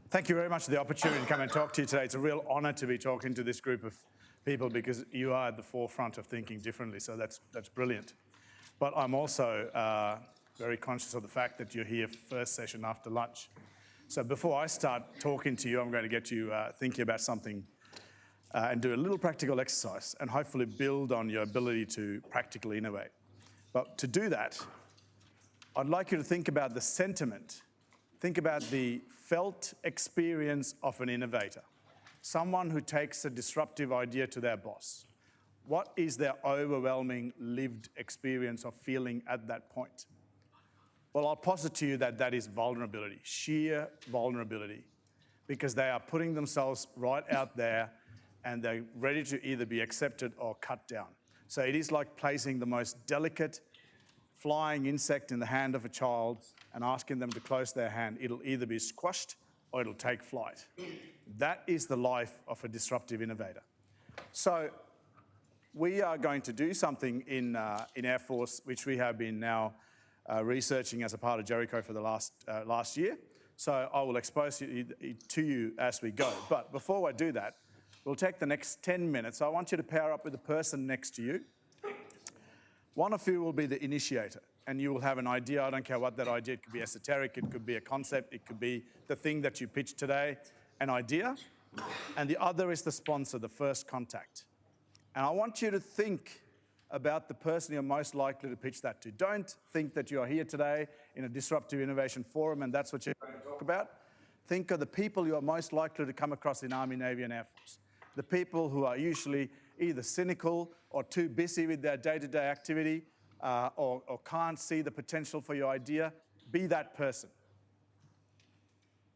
Thank you very much for the opportunity to come and talk to you today. It's a real honour to be talking to this group of people because you are at the forefront of thinking differently, so that's brilliant. But I'm also very conscious of the fact that you're here first session after lunch. So before I start talking to you, I'm going to get you thinking about something and do a little practical exercise and hopefully build on your ability to practically innovate. But to do that, I'd like you to think about the sentiment. Think about the felt experience of an innovator, someone who takes a disruptive idea to their boss. What is their overwhelming lived experience of feeling at that point? Well, I'll posit to you that that is vulnerability, sheer vulnerability, because they are putting themselves right out there and they're ready to either be accepted or cut down. So it is like placing the most delicate flying insect in the hand of a child and asking them to close their hand. It'll either be squashed or it'll take flight. That is the life of a disruptive innovator. So we are going to do something in Air Force, which we have been now researching as a part of Jericho for the last year. So I will expose it to you as we go. But before I do that, we'll take the next 10 minutes. I want you to pair up with the person next to you. One of you will be the initiator, and you will have an idea. I don't care what that idea, it could be esoteric, it could be a concept, it could be the thing that you pitched today, an idea. And the other is the sponsor, the first contact. And I want you to think about the person you're most likely to pitch that to. Don't think that you are here today in a disruptive innovation forum and that's what you're going to talk about. Think of the people you are most likely to come across in Army, Navy and Air Force. The people who are usually either cynical or too busy with their day-to-day activity or can't see the potential for your idea. Be that person.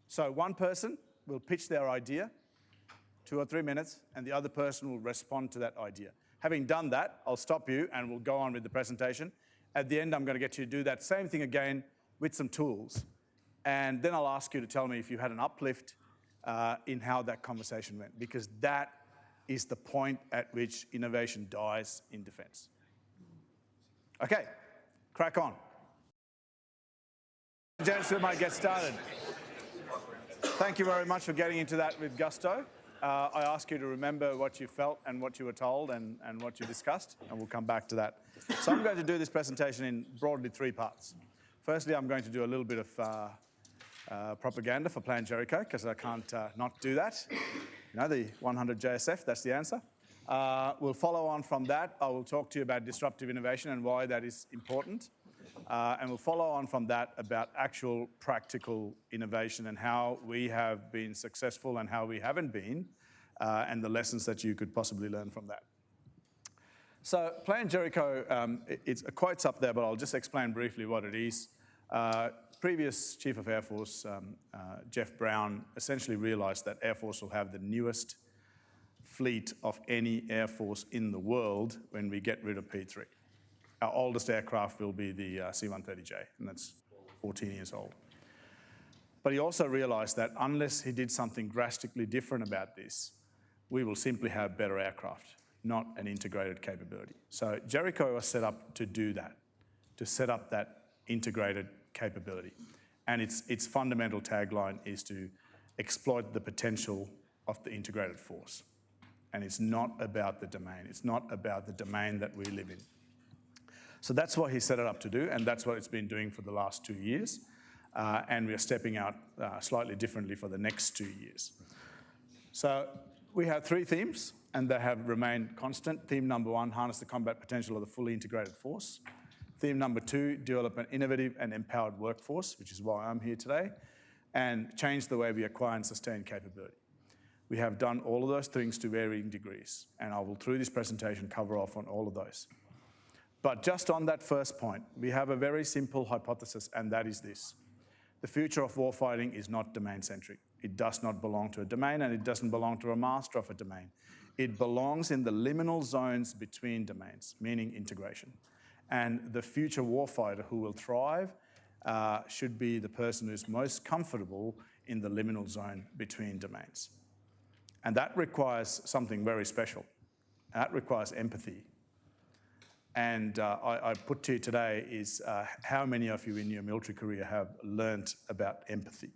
So one person will pitch their idea, 2 or 3 minutes, and the other person will respond to that idea. Having done that, I'll stop you and we'll go on with the presentation. At the end, I'm going to get you to do that same thing again with some tools. And then I'll ask you to tell me if you had an uplift in how that conversation went, because that is the point at which innovation dies in defense. Okay, crack on. Gents, we might get started. Thank you very much for getting into that with gusto. I ask you to remember what you felt and what you were told and what you discussed, and we'll come back to that. So I'm going to do this presentation in broadly 3 parts. Firstly, I'm going to do a little bit of propaganda for Plan Jericho, because I can't not do that. You know, the 100 JSF, that's the answer. We'll follow on from that. I will talk to you about disruptive innovation and why that is important. And we'll follow on from that about actual practical innovation and how we have been successful and how we haven't been, and the lessons that you could possibly learn from that. So Plan Jericho, it's quotes up there, but I'll just explain briefly what it is. Previous Chief of Air Force, Jeff Brown, essentially realised that Air Force will have the newest fleet of any Air Force in the world when we get rid of P3. Our oldest aircraft will be the C-130J, and that's 14 years old. But he also realised that unless he did something drastically different about this, we will simply have better aircraft, not an integrated capability. So Jericho was set up to do that, to set up that integrated capability. And its fundamental tagline is to exploit the potential of the integrated force. And it's not about the domain. It's not about the domain that we live in. So that's what he set it up to do, and that's what it's been doing for the last 2 years. And we're stepping out slightly differently for the next 2 years. So we have 3 themes, and they have remained constant. Theme number 1, harness the combat potential of the fully integrated force. Theme number 2, develop an innovative and empowered workforce, which is why I'm here today, and change the way we acquire and sustain capability. We have done all of those things to varying degrees, and I will, through this presentation, cover off on all of those. But just on that first point, we have a very simple hypothesis, and that is this. The future of warfighting is not domain-centric. It does not belong to a domain, and it doesn't belong to a master of a domain. It belongs in the liminal zones between domains, meaning integration. And the future warfighter who will thrive should be the person who's most comfortable in the liminal zone between domains. And that requires something very special. That requires empathy. And I put to you today is how many of you in your military career have learnt about empathy?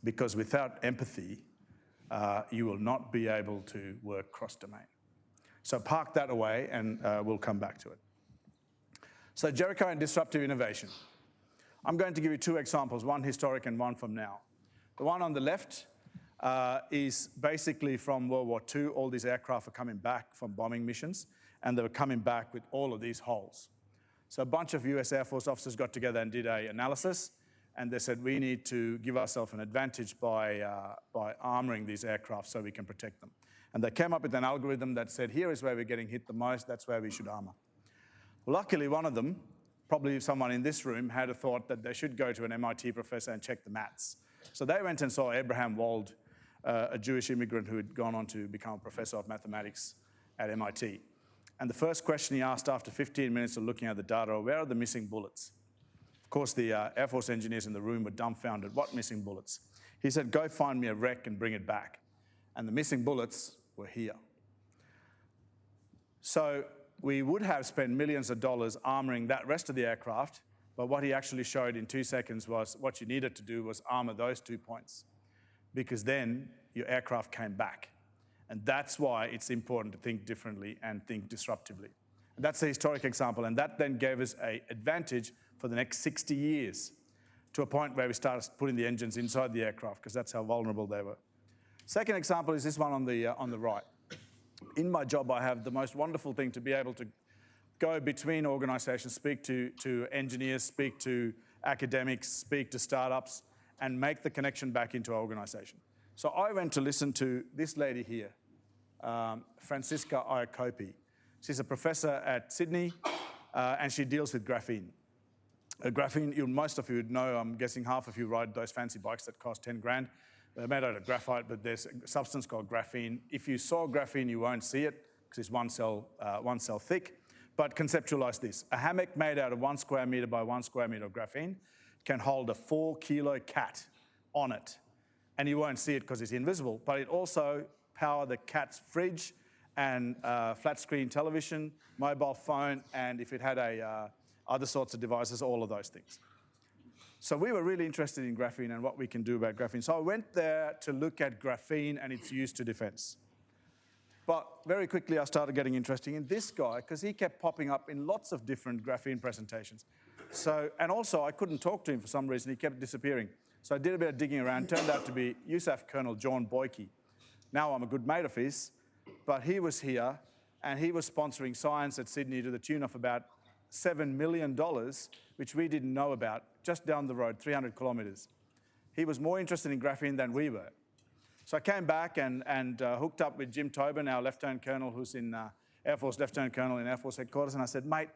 because without empathy, you will not be able to work cross-domain. So park that away, and we'll come back to it. So Jericho and disruptive innovation. I'm going to give you two examples, one historic and one from now. The one on the left is basically from World War II. All these aircraft are coming back from bombing missions, and they were coming back with all of these holes. So a bunch of US Air Force officers got together and did an analysis, and they said, we need to give ourselves an advantage by armoring these aircraft so we can protect them. And they came up with an algorithm that said, here is where we're getting hit the most, that's where we should armor. Luckily, one of them, probably someone in this room, had a thought that they should go to an MIT professor and check the maths. So they went and saw Abraham Wald, a Jewish immigrant who had gone on to become a professor of mathematics at MIT. And the first question he asked after 15 minutes of looking at the data, where are the missing bullets? Of course, the Air Force engineers in the room were dumbfounded. What missing bullets? He said, go find me a wreck and bring it back. And the missing bullets were here. So we would have spent millions of dollars armoring that rest of the aircraft, but what he actually showed in 2 seconds was what you needed to do was armor those 2 points, because then your aircraft came back. And that's why it's important to think differently and think disruptively. And that's a historic example, and that then gave us an advantage for the next 60 years to a point where we started putting the engines inside the aircraft, because that's how vulnerable they were. Second example is this one on the right. In my job, I have the most wonderful thing to be able to go between organizations, speak to engineers, speak to academics, speak to startups, and make the connection back into our organization. So I went to listen to this lady here, Francisca Iacopi. She's a professor at Sydney, and she deals with graphene. Graphene, most of you would know, I'm guessing half of you ride those fancy bikes that cost 10 grand. They're made out of graphite, but there's a substance called graphene. If you saw graphene, you won't see it, because it's one cell thick. But conceptualize this. A hammock made out of 1 square meter by 1 square meter of graphene can hold a 4-kilo cat on it. And you won't see it because it's invisible, but it also powers the cat's fridge and flat screen television, mobile phone, and if it had other sorts of devices, all of those things. So we were really interested in graphene and what we can do about graphene. So I went there to look at graphene and its use to defense. But very quickly I started getting interested in this guy, because he kept popping up in lots of different graphene presentations. And also I couldn't talk to him for some reason, he kept disappearing. So I did a bit of digging around, turned out to be USAF Colonel John Boyke. Now I'm a good mate of his, but he was here and he was sponsoring science at Sydney to the tune of about $7 million, which we didn't know about, just down the road, 300 kilometers. He was more interested in graphene than we were. So I came back and hooked up with Jim Tobin, our Lieutenant Colonel, who's in Air Force, Lieutenant Colonel in Air Force Headquarters, and I said, mate,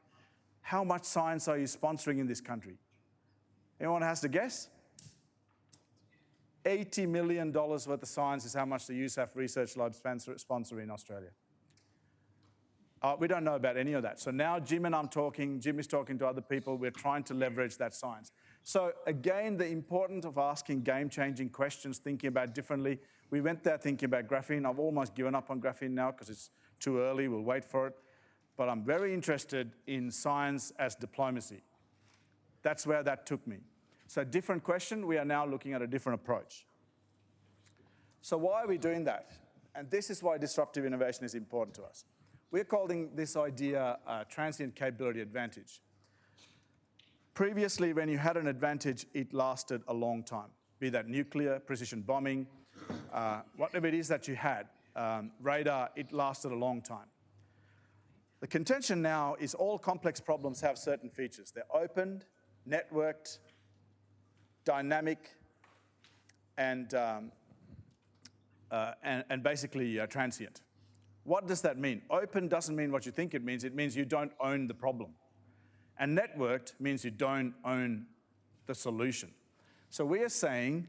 how much science are you sponsoring in this country? Anyone has to guess? $80 million worth of science is how much the USAF Research Lab sponsor in Australia. We don't know about any of that. So now Jim and I'm talking, Jim is talking to other people, we're trying to leverage that science. So again, the importance of asking game-changing questions, thinking about differently. We went there thinking about graphene. I've almost given up on graphene now because it's too early, we'll wait for it. But I'm very interested in science as diplomacy. That's where that took me. So different question, we are now looking at a different approach. So why are we doing that? And this is why disruptive innovation is important to us. We're calling this idea transient capability advantage. Previously, when you had an advantage, it lasted a long time, be that nuclear, precision bombing, whatever it is that you had, radar, it lasted a long time. The contention now is all complex problems have certain features. They're open, networked, dynamic, and basically transient. What does that mean? Open doesn't mean what you think it means. It means you don't own the problem. And networked means you don't own the solution. So we are saying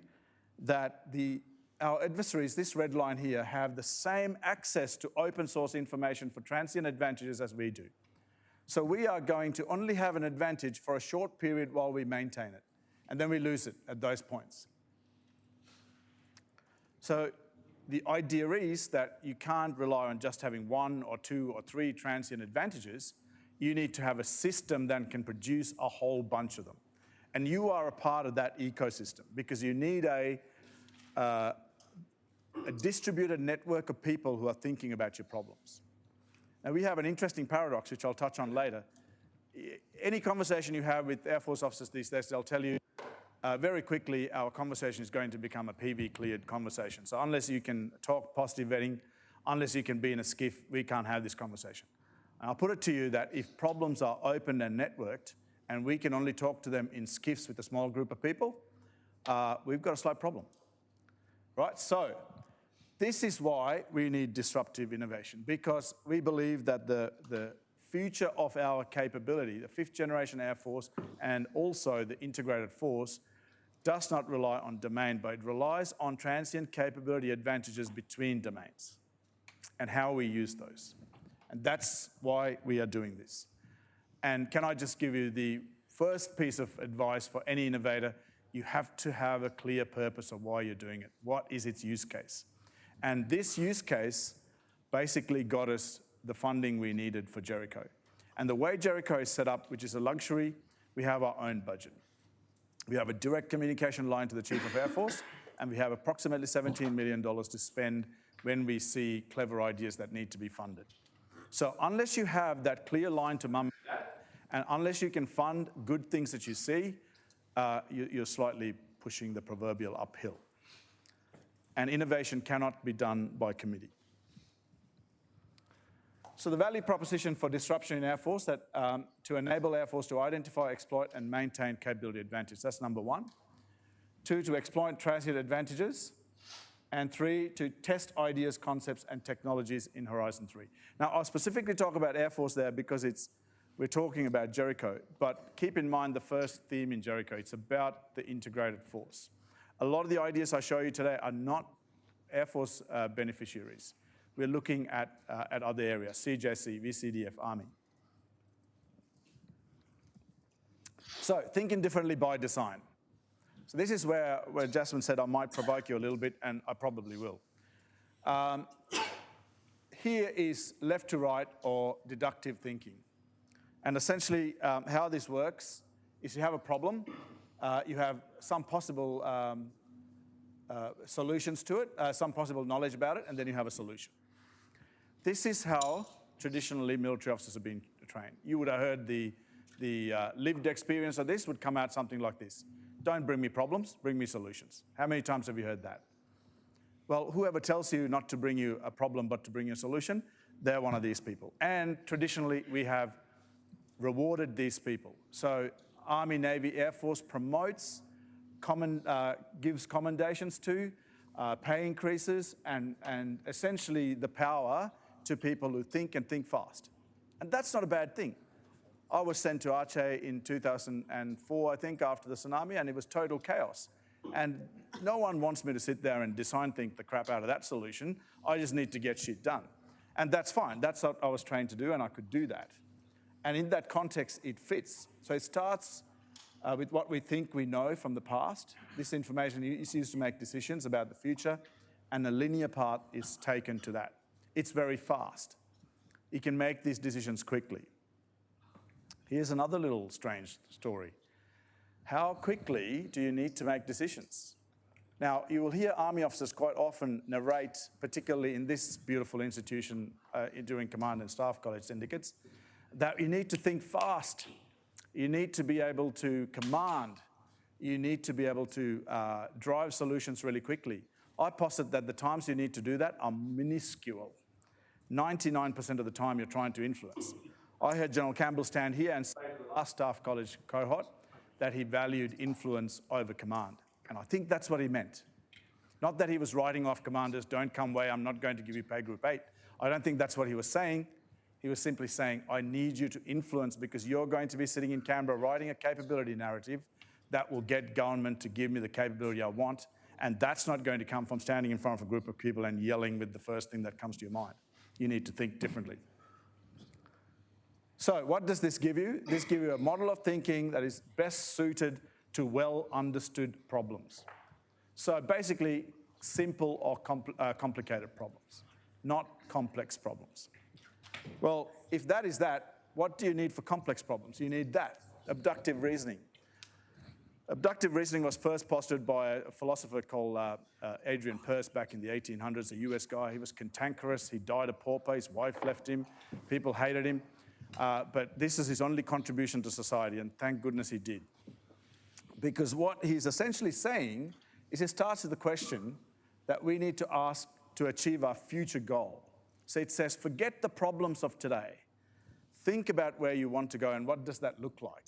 that our adversaries, this red line here, have the same access to open source information for transient advantages as we do. So we are going to only have an advantage for a short period while we maintain it. And then we lose it at those points. So the idea is that you can't rely on just having 1 or 2 or 3 transient advantages. You need to have a system that can produce a whole bunch of them. And you are a part of that ecosystem because you need a a distributed network of people who are thinking about your problems. Now, we have an interesting paradox, which I'll touch on later. Any conversation you have with Air Force officers these days, they'll tell you very quickly our conversation is going to become a PV-cleared conversation. So unless you can talk positive vetting, unless you can be in a SCIF, we can't have this conversation. And I'll put it to you that if problems are open and networked, and we can only talk to them in SCIFs with a small group of people, we've got a slight problem, right? So this is why we need disruptive innovation, because we believe that the future of our capability, the 5th generation Air Force, and also the integrated force, does not rely on domain, but it relies on transient capability advantages between domains and how we use those. And that's why we are doing this. And can I just give you the first piece of advice for any innovator? You have to have a clear purpose of why you're doing it. What is its use case? And this use case basically got us the funding we needed for Jericho. And the way Jericho is set up, which is a luxury, we have our own budget. We have a direct communication line to the Chief of Air Force, and we have approximately $17 million to spend when we see clever ideas that need to be funded. So unless you have that clear line to mum and dad, and unless you can fund good things that you see, you're slightly pushing the proverbial uphill. And innovation cannot be done by committee. So the value proposition for disruption in Air Force, that to enable Air Force to identify, exploit, and maintain capability advantage. That's number 1. 2, to exploit transient advantages. And 3, to test ideas, concepts, and technologies in Horizon 3. Now, I'll specifically talk about Air Force there because we're talking about Jericho, but keep in mind the first theme in Jericho. It's about the integrated force. A lot of the ideas I show you today are not Air Force beneficiaries. We're looking at other areas, CJC, VCDF, Army. So, thinking differently by design. So this is where Jasmine said I might provoke you a little bit, and I probably will. Here is left to right or deductive thinking. And essentially how this works is you have a problem, you have some possible solutions to it, some possible knowledge about it, and then you have a solution. This is how traditionally military officers have been trained. You would have heard the lived experience of this would come out something like this. Don't bring me problems, bring me solutions. How many times have you heard that? Well, whoever tells you not to bring you a problem but to bring you a solution, they're one of these people. And traditionally, we have rewarded these people. So Army, Navy, Air Force promotes, gives commendations to, pay increases, and essentially the power to people who think and think fast. And that's not a bad thing. I was sent to Aceh in 2004, I think, after the tsunami, and it was total chaos. And no one wants me to sit there and design think the crap out of that solution. I just need to get shit done. And that's fine. That's what I was trained to do, and I could do that. And in that context, it fits. So it starts with what we think we know from the past. This information is used to make decisions about the future, and a linear path is taken to that. It's very fast. You can make these decisions quickly. Here's another little strange story. How quickly do you need to make decisions? Now, you will hear Army officers quite often narrate, particularly in this beautiful institution during Command and Staff College syndicates, that you need to think fast. You need to be able to command. You need to be able to drive solutions really quickly. I posit that the times you need to do that are minuscule. 99% of the time you're trying to influence. I heard General Campbell stand here and say to the last Staff College cohort that he valued influence over command. And I think that's what he meant. Not that he was writing off commanders, don't come way, I'm not going to give you pay group 8. I don't think that's what he was saying. He was simply saying, I need you to influence because you're going to be sitting in Canberra writing a capability narrative that will get government to give me the capability I want. And that's not going to come from standing in front of a group of people and yelling with the first thing that comes to your mind. You need to think differently. So what does this give you? This gives you a model of thinking that is best suited to well-understood problems. So basically, simple or complicated problems, not complex problems. Well, if that is that, what do you need for complex problems? You need that, abductive reasoning. Abductive reasoning was first postulated by a philosopher called Adrian Peirce back in the 1800s, a US guy. He was cantankerous. He died a pauper. His wife left him. People hated him. But this is his only contribution to society, and thank goodness he did. Because what he's essentially saying is he starts with the question that we need to ask to achieve our future goal. So it says, forget the problems of today. Think about where you want to go and what does that look like.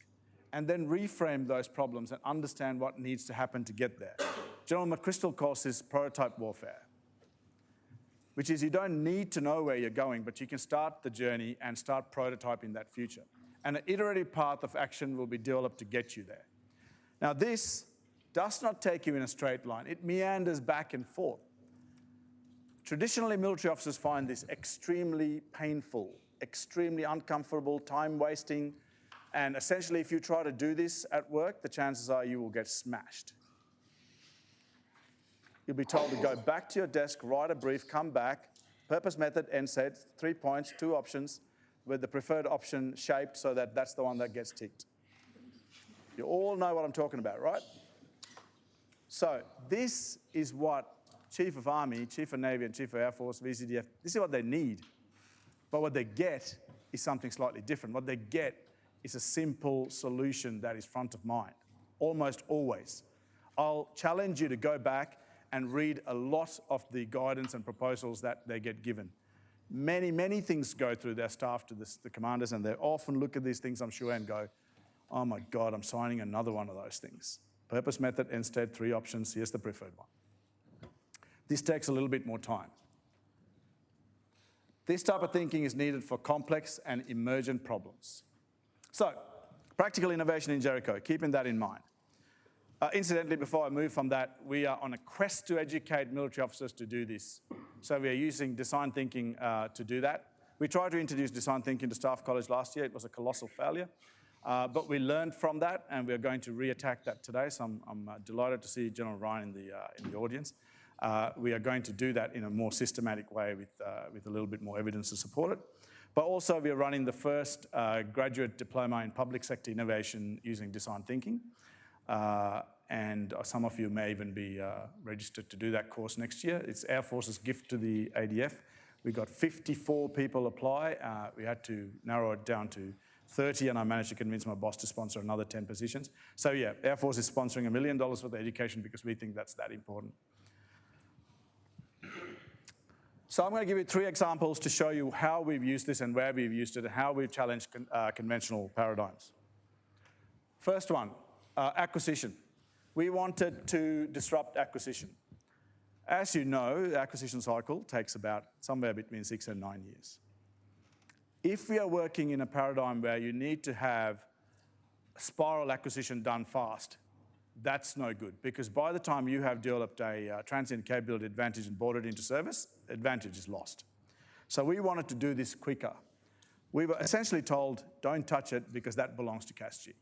And then reframe those problems and understand what needs to happen to get there. General McChrystal calls this prototype warfare, which is you don't need to know where you're going, but you can start the journey and start prototyping that future. And an iterative path of action will be developed to get you there. Now, this does not take you in a straight line. It meanders back and forth. Traditionally, military officers find this extremely painful, extremely uncomfortable, time-wasting, and essentially, if you try to do this at work, the chances are you will get smashed. You'll be told to go back to your desk, write a brief, come back, purpose, method, end set, 3 points, 2 options, with the preferred option shaped so that that's the one that gets ticked. You all know what I'm talking about, right? So this is what Chief of Army, Chief of Navy, and Chief of Air Force, VCDF, this is what they need. But what they get is something slightly different. What they get is a simple solution that is front of mind, almost always. I'll challenge you to go back and read a lot of the guidance and proposals that they get given. Many, many things go through their staff to the commanders, and they often look at these things, I'm sure, and go, oh my God, I'm signing another one of those things. Purpose, method, end state, 3 options, here's the preferred one. This takes a little bit more time. This type of thinking is needed for complex and emergent problems. So, practical innovation in Jericho, keeping that in mind. Incidentally, before I move from that, we are on a quest to educate military officers to do this. So we are using design thinking to do that. We tried to introduce design thinking to Staff College last year. It was a colossal failure. But we learned from that, and we're going to re-attack that today. So I'm delighted to see General Ryan in the audience. We are going to do that in a more systematic way with a little bit more evidence to support it. But also, we are running the first graduate diploma in public sector innovation using design thinking. And some of you may even be registered to do that course next year. It's Air Force's gift to the ADF. We got 54 people apply. We had to narrow it down to 30, and I managed to convince my boss to sponsor another 10 positions. So yeah, Air Force is sponsoring $1 million for the education because we think that's that important. So I'm going to give you 3 examples to show you how we've used this and where we've used it and how we've challenged conventional paradigms. First one, acquisition. We wanted to disrupt acquisition. As you know, the acquisition cycle takes about somewhere between 6 and 9 years. If we are working in a paradigm where you need to have spiral acquisition done fast, that's no good, because by the time you have developed a transient capability advantage and brought it into service, advantage is lost. So we wanted to do this quicker. We were essentially told, don't touch it because that belongs to CASG.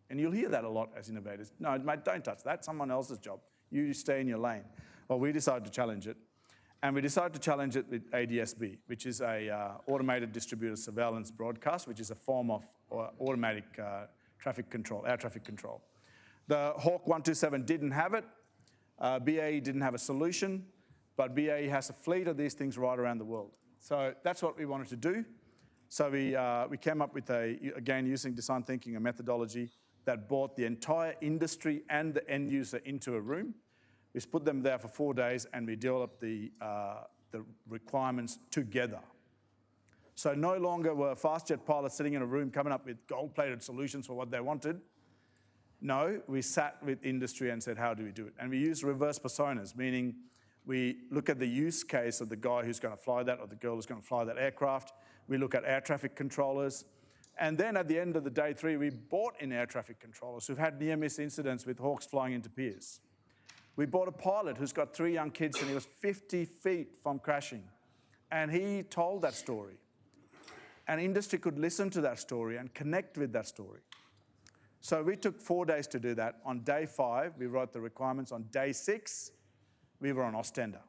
And you'll hear that a lot as innovators. No, mate, don't touch that. Someone else's job. You stay in your lane. Well, we decided to challenge it. And we decided to challenge it with ADSB, which is a automated distributed surveillance broadcast, which is a form of automatic traffic control, air traffic control. The Hawk 127 didn't have it. BAE didn't have a solution, but BAE has a fleet of these things right around the world. So that's what we wanted to do. So we came up with again, using design thinking, a methodology that brought the entire industry and the end user into a room. We put them there for 4 days, and we developed the requirements together. So no longer were fast jet pilots sitting in a room coming up with gold-plated solutions for what they wanted. No, we sat with industry and said, how do we do it? And we used reverse personas, meaning we look at the use case of the guy who's going to fly that or the girl who's going to fly that aircraft. We look at air traffic controllers. And then at the end of the day 3, we brought in air traffic controllers who've had near-miss incidents with Hawks flying into piers. We bought a pilot who's got 3 young kids, and he was 50 feet from crashing. And he told that story. And industry could listen to that story and connect with that story. So we took 4 days to do that. On day 5, we wrote the requirements. On day 6, we were on Ostenda.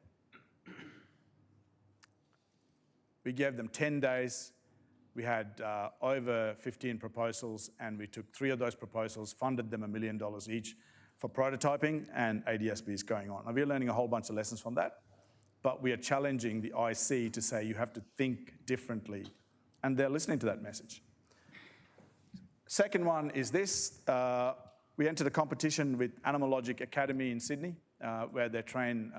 We gave them 10 days. We had over 15 proposals, and we took 3 of those proposals, funded them $1 million each, for prototyping, and ADSB is going on. Now, we're learning a whole bunch of lessons from that, but we are challenging the IC to say you have to think differently, and they're listening to that message. Second one is this. We entered a competition with Animal Logic Academy in Sydney, where they train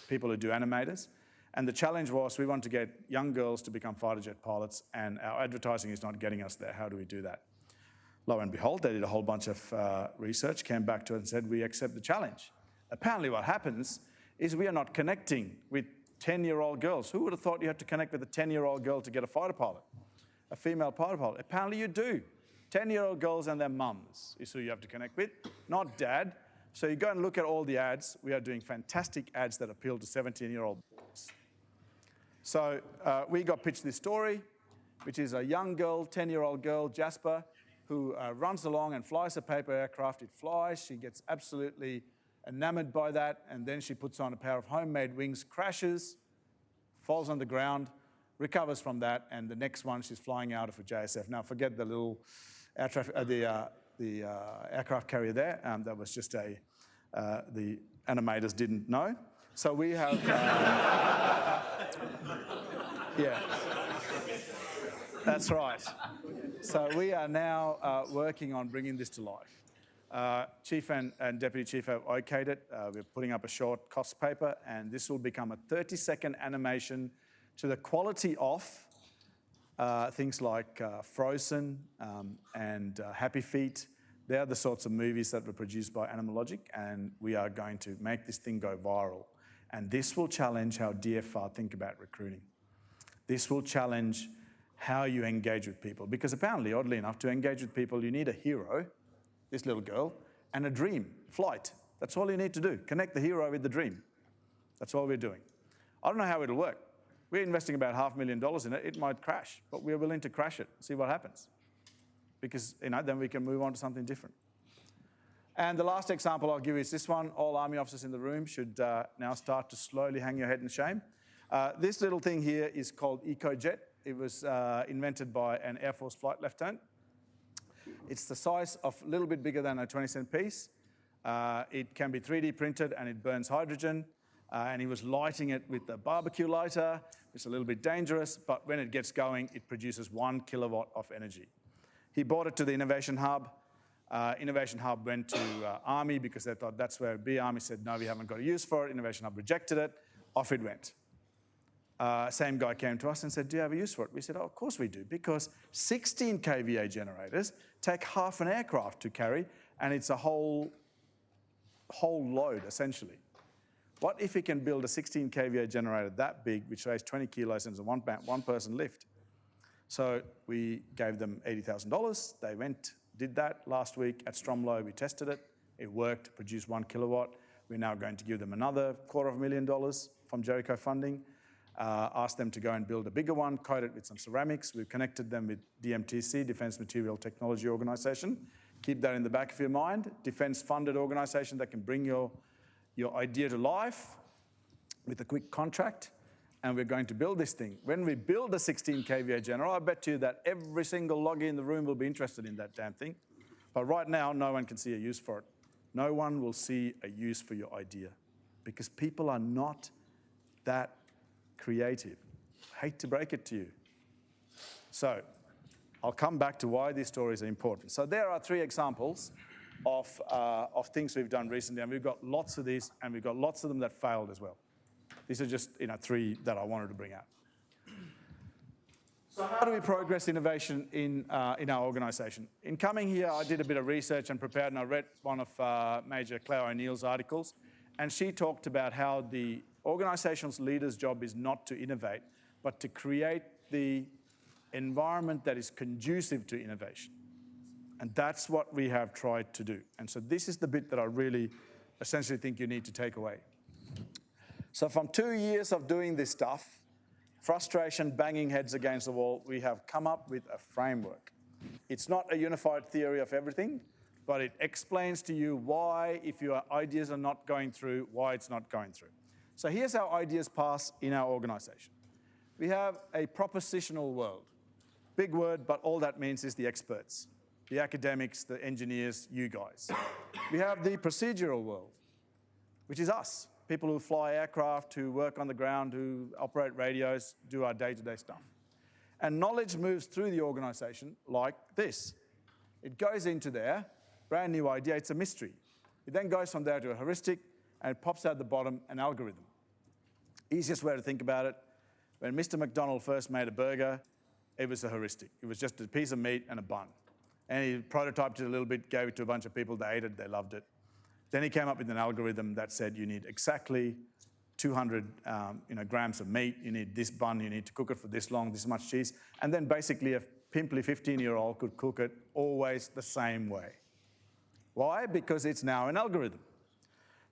people who do animators. And the challenge was we want to get young girls to become fighter jet pilots, and our advertising is not getting us there. How do we do that? Lo and behold, they did a whole bunch of research, came back to it and said, we accept the challenge. Apparently what happens is we are not connecting with 10-year-old girls. Who would have thought you had to connect with a 10-year-old girl to get a fighter pilot, a female fighter pilot? Apparently you do. 10-year-old girls and their mums is who you have to connect with, not dad. So you go and look at all the ads. We are doing fantastic ads that appeal to 17-year-old boys. So we got pitched this story, which is a young girl, 10-year-old girl, Jasper, who runs along and flies a paper aircraft. It flies. She gets absolutely enamored by that, and then she puts on a pair of homemade wings, crashes, falls on the ground, recovers from that, and the next one she's flying out of a JSF. Now forget the little air traffic, the aircraft carrier there. That was just the animators didn't know. So we have, yeah, that's right. So we are now working on bringing this to life. Chief and Deputy Chief have okayed it. We're putting up a short cost paper, and this will become a 30-second animation to the quality of things like Frozen and Happy Feet. They're the sorts of movies that were produced by Animal Logic, and we are going to make this thing go viral. And this will challenge how DFR think about recruiting. This will challenge how you engage with people, because apparently, oddly enough, to engage with people, you need a hero, this little girl, and a dream, flight. That's all you need to do. Connect the hero with the dream. That's all we're doing. I don't know how it'll work. We're investing about $500,000 in it. It might crash, but we're willing to crash it, see what happens. Because then we can move on to something different. And the last example I'll give you is this one. All Army officers in the room should now start to slowly hang your head in shame. This little thing here is called EcoJet. It was invented by an Air Force flight lieutenant. It's the size of a little bit bigger than a 20-cent piece. It can be 3D printed, and it burns hydrogen. And he was lighting it with a barbecue lighter. It's a little bit dangerous, but when it gets going, it produces 1 kilowatt of energy. He brought it to the Innovation Hub. Innovation Hub went to Army because they thought that's where it would be. Army said, no, we haven't got a use for it. Innovation Hub rejected it. Off it went. Same guy came to us and said, do you have a use for it? We said, oh, of course we do, because 16 kVA generators take half an aircraft to carry, and it's a whole load, essentially. What if we can build a 16 kVA generator that big, which weighs 20 kilos and is a one-person lift? So we gave them $80,000. They went, did that last week at Stromlo. We tested it. It worked, produced 1 kilowatt. We're now going to give them another $250,000 from Jericho funding. Asked them to go and build a bigger one, coat it with some ceramics. We've connected them with DMTC, Defence Material Technology Organisation. Keep that in the back of your mind. Defence-funded organisation that can bring your idea to life with a quick contract. And we're going to build this thing. When we build a 16 kVA generator, I bet you that every single loggy in the room will be interested in that damn thing. But right now, no one can see a use for it. No one will see a use for your idea, because people are not that creative. I hate to break it to you. So I'll come back to why these stories are important. So there are 3 examples of things we've done recently, and we've got lots of these, and we've got lots of them that failed as well. These are just 3 that I wanted to bring out. So how do we progress innovation in our organisation? In coming here, I did a bit of research and prepared, and I read one of Major Claire O'Neill's articles, and she talked about how the organisation's leader's job is not to innovate, but to create the environment that is conducive to innovation. And that's what we have tried to do. And so this is the bit that I really essentially think you need to take away. So from 2 years of doing this stuff, frustration, banging heads against the wall, we have come up with a framework. It's not a unified theory of everything, but it explains to you why, if your ideas are not going through, why it's not going through. So here's how ideas pass in our organisation. We have a propositional world. Big word, but all that means is the experts. the academics, the engineers, you guys. We have the procedural world, which is us, people who fly aircraft, who work on the ground, who operate radios, do our day-to-day stuff. And knowledge moves through the organization like this. It goes into there, brand new idea, it's a mystery. It then goes from there to a heuristic, and it pops out the bottom, an algorithm. Easiest way to think about it, when Mr. McDonald first made a burger, it was a heuristic. It was just a piece of meat and a bun. And he prototyped it a little bit, gave it to a bunch of people, they ate it, they loved it. Then he came up with an algorithm that said you need exactly 200 grams of meat, you need this bun, you need to cook it for this long, this much cheese. And then basically a pimply 15-year-old could cook it always the same way. Why? Because it's now an algorithm.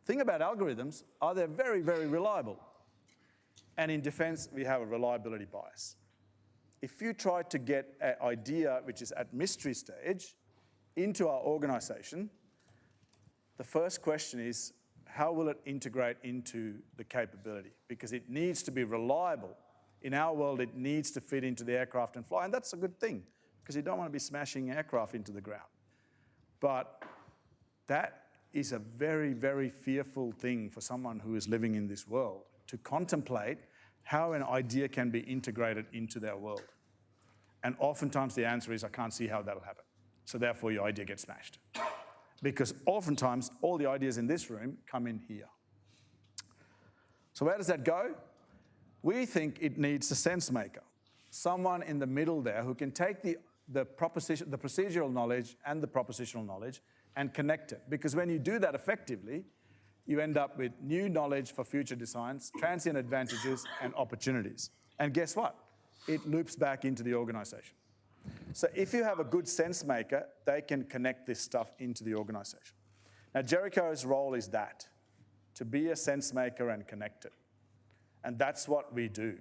The thing about algorithms are they're very, very reliable. And in defense, we have a reliability bias. If you try to get an idea which is at mystery stage into our organization, the first question is, how will it integrate into the capability? Because it needs to be reliable. In our world, it needs to fit into the aircraft and fly, and that's a good thing, because you don't want to be smashing aircraft into the ground. But that is a very, very fearful thing for someone who is living in this world, to contemplate how an idea can be integrated into their world. And oftentimes the answer is, I can't see how that'll happen. So therefore your idea gets smashed. Because oftentimes all the ideas in this room come in here. So where does that go? We think it needs a sense maker. Someone in the middle there who can take the procedural knowledge and the propositional knowledge and connect it. Because when you do that effectively, you end up with new knowledge for future designs, transient advantages, and opportunities. And guess what? It loops back into the organization. So if you have a good sense maker, they can connect this stuff into the organization. Now, Jericho's role is that, to be a sense maker and connect it. And that's what we do.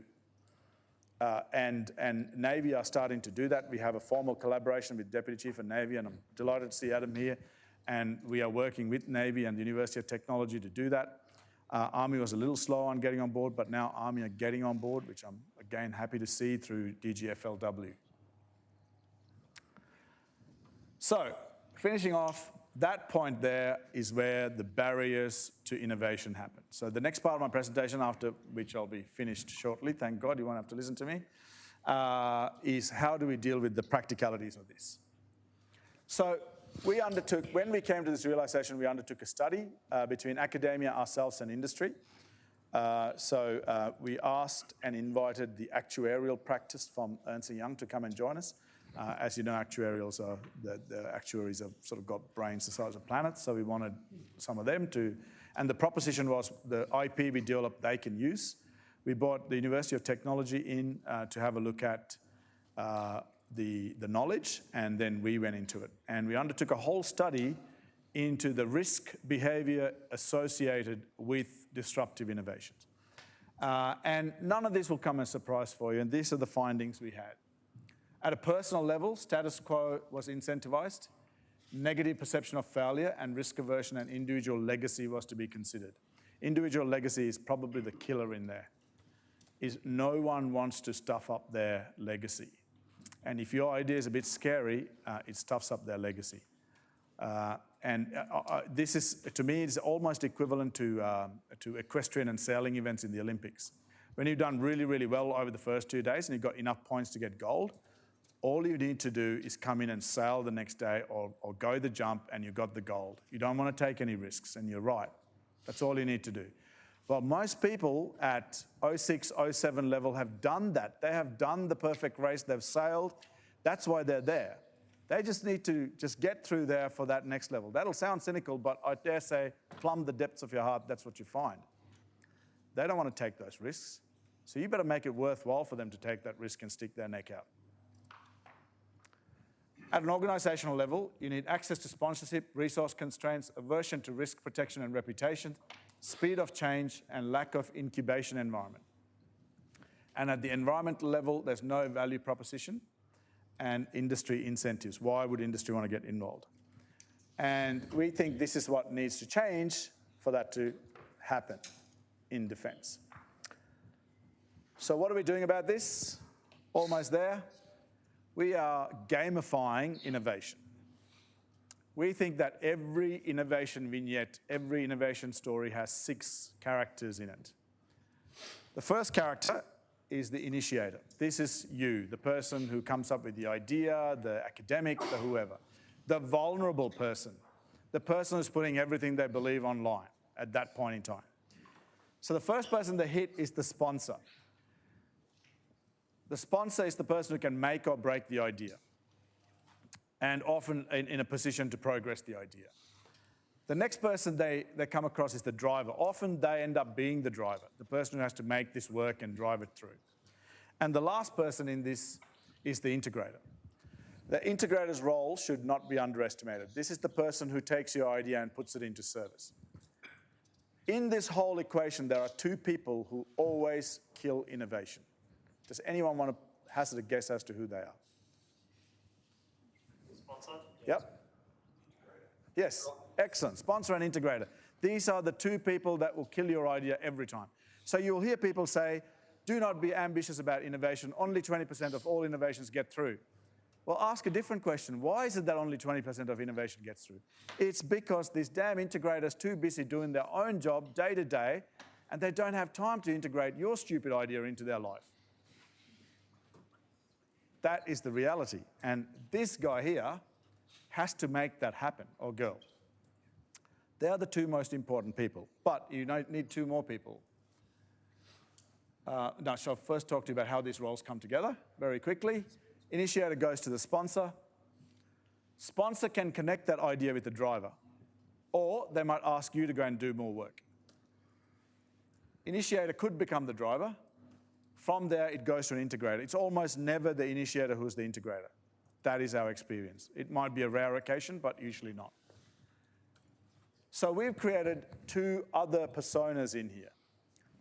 And Navy are starting to do that. We have a formal collaboration with Deputy Chief of Navy, and I'm delighted to see Adam here. And we are working with Navy and the University of Technology to do that. Army was a little slow on getting on board, but now Army are getting on board, which I'm, again, happy to see through DGFLW. So, finishing off, that point there is where the barriers to innovation happen. So the next part of my presentation, after which I'll be finished shortly, thank God you won't have to listen to me, is how do we deal with the practicalities of this? So we undertook, when we came to this realization, we undertook a study between academia, ourselves, and industry. We asked and invited the actuarial practice from Ernst & Young to come and join us. As you know, actuarials are, the actuaries have sort of got brains the size of planets, so we wanted some of them to, and the proposition was the IP we developed they can use. We brought the University of Technology in to have a look at the knowledge, and then we went into it. And we undertook a whole study into the risk behavior associated with disruptive innovations. And none of this will come as a surprise for you, and these are the findings we had. At a personal level, status quo was incentivized, negative perception of failure, and risk aversion and individual legacy was to be considered. Individual legacy is probably the killer in there. Is no one wants to stuff up their legacy. And if your idea is a bit scary, it stuffs up their legacy. This is, to me, it's almost equivalent to equestrian and sailing events in the Olympics. When you've done really, really well over the first 2 days and you've got enough points to get gold, all you need to do is come in and sail the next day or go the jump and you got the gold. You don't want to take any risks, and you're right. That's all you need to do. Well, most people at 06, 07 level have done that. They have done the perfect race, they've sailed. That's why they're there. They just need to just get through there for that next level. That'll sound cynical, but I dare say, plumb the depths of your heart, that's what you find. They don't want to take those risks. So you better make it worthwhile for them to take that risk and stick their neck out. At an organizational level, you need access to sponsorship, resource constraints, aversion to risk protection and reputation, speed of change, and lack of incubation environment. And at the environmental level, there's no value proposition and industry incentives. Why would industry want to get involved? And we think this is what needs to change for that to happen in defense. So what are we doing about this? Almost there. We are gamifying innovation. We think that every innovation vignette, every innovation story has 6 characters in it. The first character is the initiator. This is you, the person who comes up with the idea, the academic, the whoever. The vulnerable person, the person who's putting everything they believe online at that point in time. So the first person they hit is the sponsor. The sponsor is the person who can make or break the idea, and often in a position to progress the idea. The next person they come across is the driver. Often they end up being the driver, the person who has to make this work and drive it through. And the last person in this is the integrator. The integrator's role should not be underestimated. This is the person who takes your idea and puts it into service. In this whole equation, there are 2 people who always kill innovation. Does anyone want to hazard a guess as to who they are? The sponsor? Yep. Yes, excellent. Sponsor and integrator. These are the 2 people that will kill your idea every time. So you'll hear people say, do not be ambitious about innovation. Only 20% of all innovations get through. Well, ask a different question. Why is it that only 20% of innovation gets through? It's because these damn integrators are too busy doing their own job day to day, and they don't have time to integrate your stupid idea into their life. That is the reality. And this guy here has to make that happen, or girl. They are the 2 most important people, but you need 2 more people. Now, so I'll first talk to you about how these roles come together very quickly. Initiator goes to the sponsor. Sponsor can connect that idea with the driver, or they might ask you to go and do more work. Initiator could become the driver. From there, it goes to an integrator. It's almost never the initiator who's the integrator. That is our experience. It might be a rare occasion, but usually not. So we've created 2 other personas in here.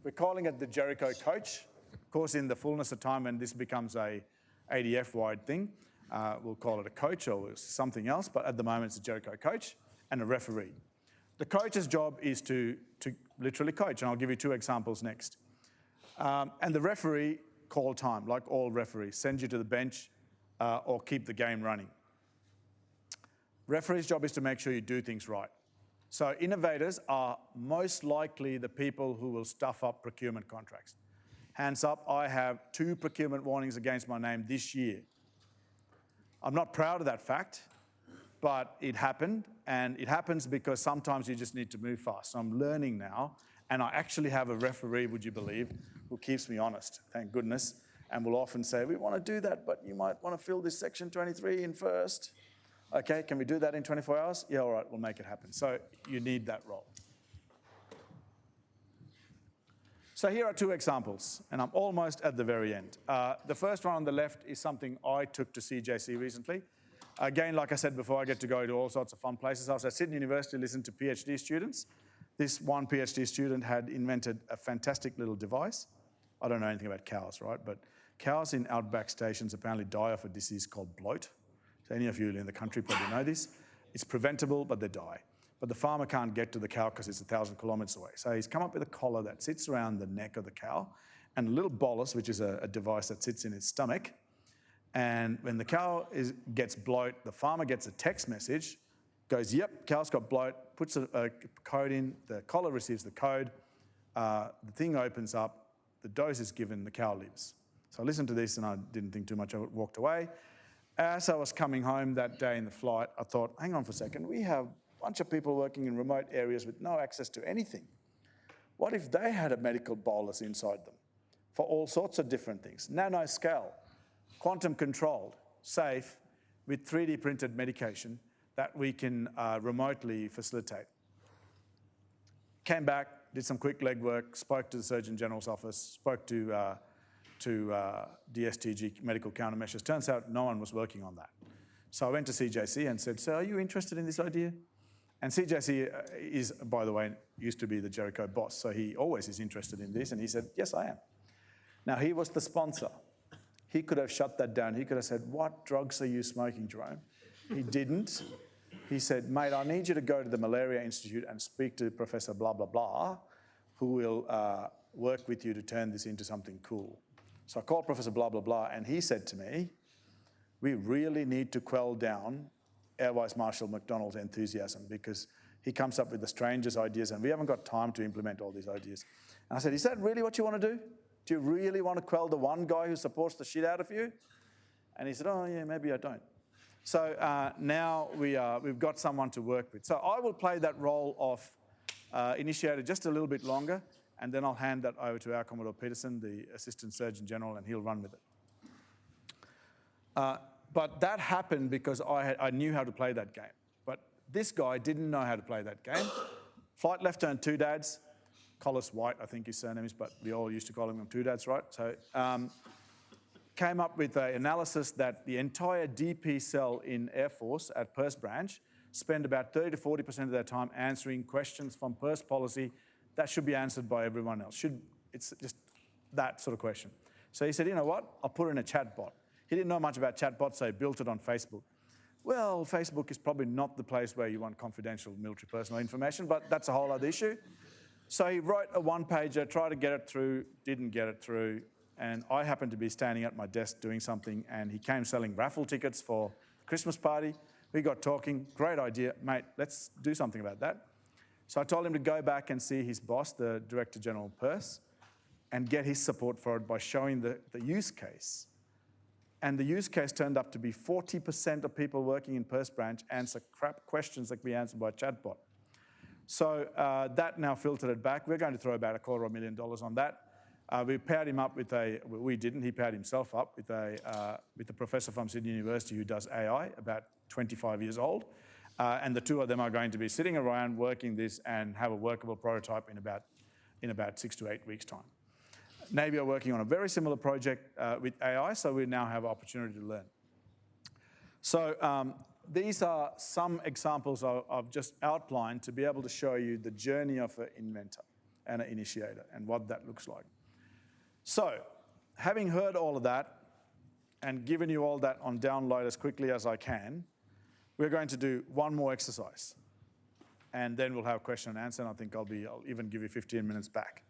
We're calling it the Jericho coach. Of course, in the fullness of time, when this becomes a ADF-wide thing, we'll call it a coach or something else, but at the moment it's a Jericho coach and a referee. The coach's job is to literally coach, and I'll give you 2 examples next. And the referee call time, like all referees, send you to the bench or keep the game running. Referee's job is to make sure you do things right. So innovators are most likely the people who will stuff up procurement contracts. Hands up, I have 2 procurement warnings against my name this year. I'm not proud of that fact, but it happened, and it happens because sometimes you just need to move fast. So I'm learning now, and I actually have a referee, would you believe, who keeps me honest, thank goodness, and will often say, we want to do that, but you might want to fill this section 23 in first. Okay, can we do that in 24 hours? Yeah, all right, we'll make it happen. So you need that role. So here are 2 examples, and I'm almost at the very end. The first one on the left is something I took to CJC recently. Again, like I said before, I get to go to all sorts of fun places. I was at Sydney University listening to PhD students. This one PhD student had invented a fantastic little device. I don't know anything about cows, right? But cows in outback stations apparently die of a disease called bloat. So any of you in the country probably know this. It's preventable, but they die. But the farmer can't get to the cow because it's 1,000 kilometres away. So he's come up with a collar that sits around the neck of the cow and a little bolus, which is a device that sits in its stomach. And when the cow gets bloat, the farmer gets a text message, goes, yep, cow's got bloat, puts a code in, the collar receives the code, the thing opens up, the dose is given, the cow lives. So I listened to this and I didn't think too much of it, walked away. As I was coming home that day in the flight, I thought, hang on for a second, we have a bunch of people working in remote areas with no access to anything. What if they had a medical bolus inside them for all sorts of different things? Nanoscale, quantum controlled, safe, with 3D printed medication that we can remotely facilitate. Came back, did some quick legwork, spoke to the Surgeon General's office, spoke to DSTG medical countermeasures. Turns out no one was working on that. So I went to CJC and said, so are you interested in this idea? And CJC is, by the way, used to be the Jericho boss, so he always is interested in this, and he said, yes, I am. Now, he was the sponsor. He could have shut that down. He could have said, what drugs are you smoking, Jerome? He didn't. He said, mate, I need you to go to the Malaria Institute and speak to Professor blah, blah, blah, who will work with you to turn this into something cool. So I called Professor blah, blah, blah, and he said to me, we really need to quell down Air Vice Marshal McDonald's enthusiasm, because he comes up with the strangest ideas and we haven't got time to implement all these ideas. And I said, is that really what you want to do? Do you really want to quell the one guy who supports the shit out of you? And he said, oh yeah, maybe I don't. So now we've got someone to work with. So I will play that role of initiator just a little bit longer, and then I'll hand that over to our Commodore Peterson, the Assistant Surgeon General, and he'll run with it. But that happened because I knew how to play that game. But this guy didn't know how to play that game. Flight Left Turn Two Dads, Collis White, I think his surname is, but we all used to call him Two Dads, right? So came up with an analysis that the entire DP cell in Air Force at Purse Branch spend about 30 to 40% of their time answering questions from Purse policy that should be answered by everyone else. It's just that sort of question. So he said, you know what, I'll put in a chat bot. He didn't know much about chatbots, so he built it on Facebook. Well, Facebook is probably not the place where you want confidential military personal information, but that's a whole other issue. So he wrote a one-pager, tried to get it through, didn't get it through, and I happened to be standing at my desk doing something, and he came selling raffle tickets for the Christmas party. We got talking, great idea, mate, let's do something about that. So I told him to go back and see his boss, the Director General Purse, and get his support for it by showing the use case. And the use case turned up to be 40% of people working in Purse Branch answer crap questions that can be answered by a chatbot. So that now filtered it back. We're going to throw about $250,000 on that. We paired him up with we didn't, he paired himself up with a professor from Sydney University who does AI, about 25 years old. And the two of them are going to be sitting around working this and have a workable prototype in about 6 to 8 weeks' time. Navy are working on a very similar project with AI, so we now have opportunity to learn. So these are some examples I've just outlined to be able to show you the journey of an inventor and an initiator and what that looks like. So having heard all of that and given you all that on download as quickly as I can, we're going to do one more exercise. And then we'll have question and answer, and I think I'll even give you 15 minutes back.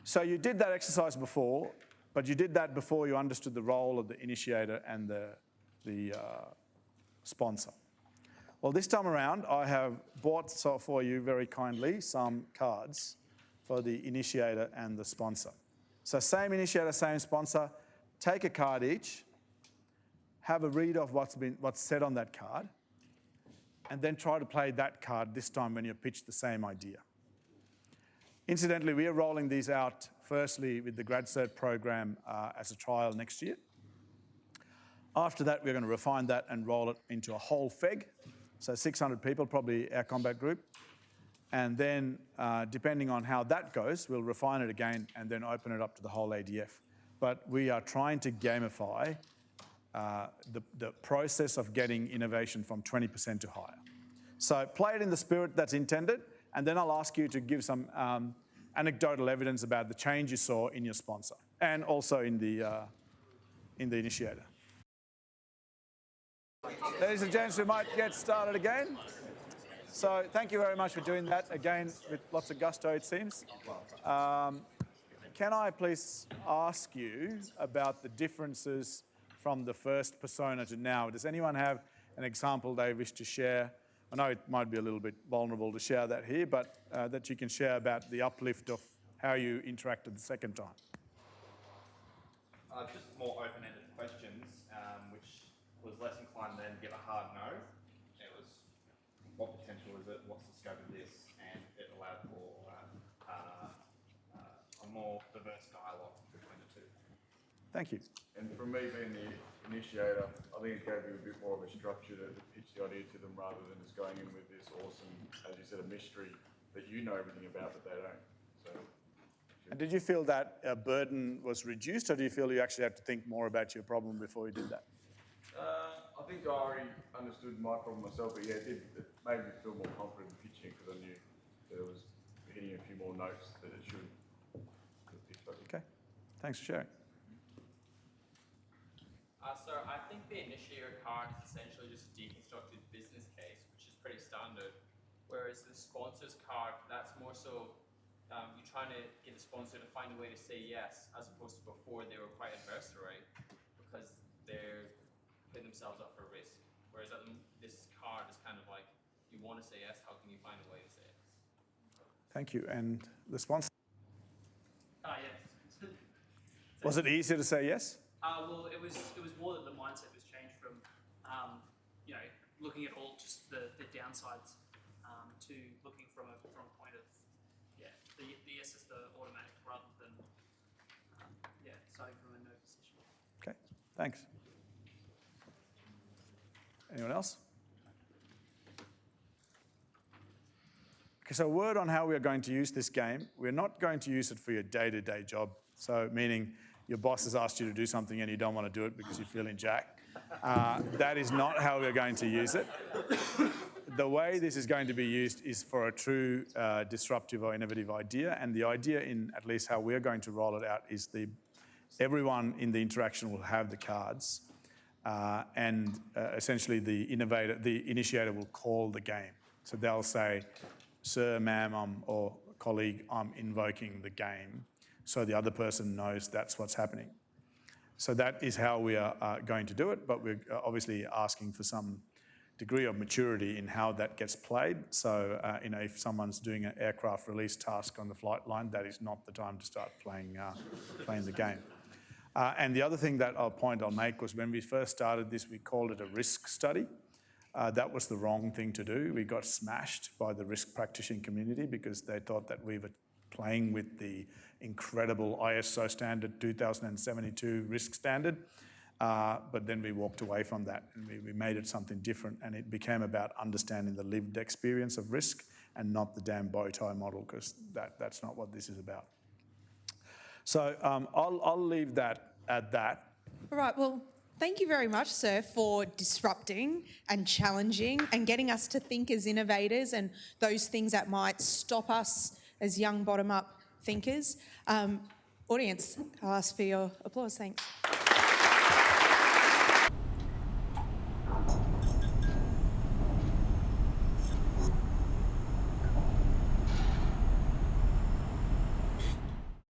So you did that exercise before, but you did that before you understood the role of the initiator and the sponsor. Well, this time around, I have bought for you very kindly some cards for the initiator and the sponsor. So same initiator, same sponsor. Take a card each, have a read of what's said on that card, and then try to play that card this time when you pitch the same idea. Incidentally, we are rolling these out firstly with the Grad Cert program as a trial next year. After that, we're going to refine that and roll it into a whole FEG, so 600 people, probably our combat group. And then, depending on how that goes, we'll refine it again and then open it up to the whole ADF. But we are trying to gamify the process of getting innovation from 20% to higher. So play it in the spirit that's intended, and then I'll ask you to give some anecdotal evidence about the change you saw in your sponsor and also in the initiator. Ladies and gents, we might get started again. So thank you very much for doing that, again, with lots of gusto, it seems. Can I please ask you about the differences from the first persona to now? Does anyone have an example they wish to share? I know it might be a little bit vulnerable to share that here, but that you can share about the uplift of how you interacted the second time. Just more open-ended questions, which was less inclined then give a hard no. It was, what potential is it? What's the scope of this? And it allowed for a more diverse dialogue between the two. Thank you. And for me, being the initiator, I think it gave you a bit more of a structure to pitch the idea to them rather than just going in with this awesome, as you said, a mystery that you know everything about but they don't. So. And did you feel that a burden was reduced, or do you feel you actually had to think more about your problem before you did that? I think I already understood my problem myself, but yeah, it made me feel more confident in pitching because I knew that it was hitting a few more notes that it should. Okay, thanks for sharing. So I think the initiator card is essentially just a deconstructed business case, which is pretty standard. Whereas the sponsor's card, that's more so you're trying to get the sponsor to find a way to say yes, as opposed to before they were quite adverse to right, because they're putting themselves up for risk. Whereas at the want to say yes, how can you find a way to say yes? Thank you. And the sponsor? Yes. Was it easier to say yes? Well, it was more that the mindset was changed from, looking at all just the downsides to looking from a point of, the yes is the automatic rather than, starting from a no position. Okay, thanks. Anyone else? Okay, so a word on how we are going to use this game. We're not going to use it for your day-to-day job. So meaning your boss has asked you to do something and you don't want to do it because you're feeling jack. That is not how we're going to use it. The way this is going to be used is for a true disruptive or innovative idea. And the idea in at least how we're going to roll it out is everyone in the interaction will have the cards. And essentially the initiator will call the game. So they'll say, sir, ma'am, or colleague, I'm invoking the game. So the other person knows that's what's happening. So that is how we are going to do it, but we're obviously asking for some degree of maturity in how that gets played. So, if someone's doing an aircraft release task on the flight line, that is not the time to start playing the game. And the other thing that I'll make was when we first started this, we called it a risk study. That was the wrong thing to do. We got smashed by the risk practicing community because they thought that we were playing with the incredible ISO standard 2072 risk standard. But then we walked away from that and we made it something different, and it became about understanding the lived experience of risk and not the damn bow tie model, because that's not what this is about. So I'll leave that at that. All right, well, thank you very much, sir, for disrupting and challenging and getting us to think as innovators and those things that might stop us as young bottom-up thinkers. Audience, I'll ask for your applause. Thanks.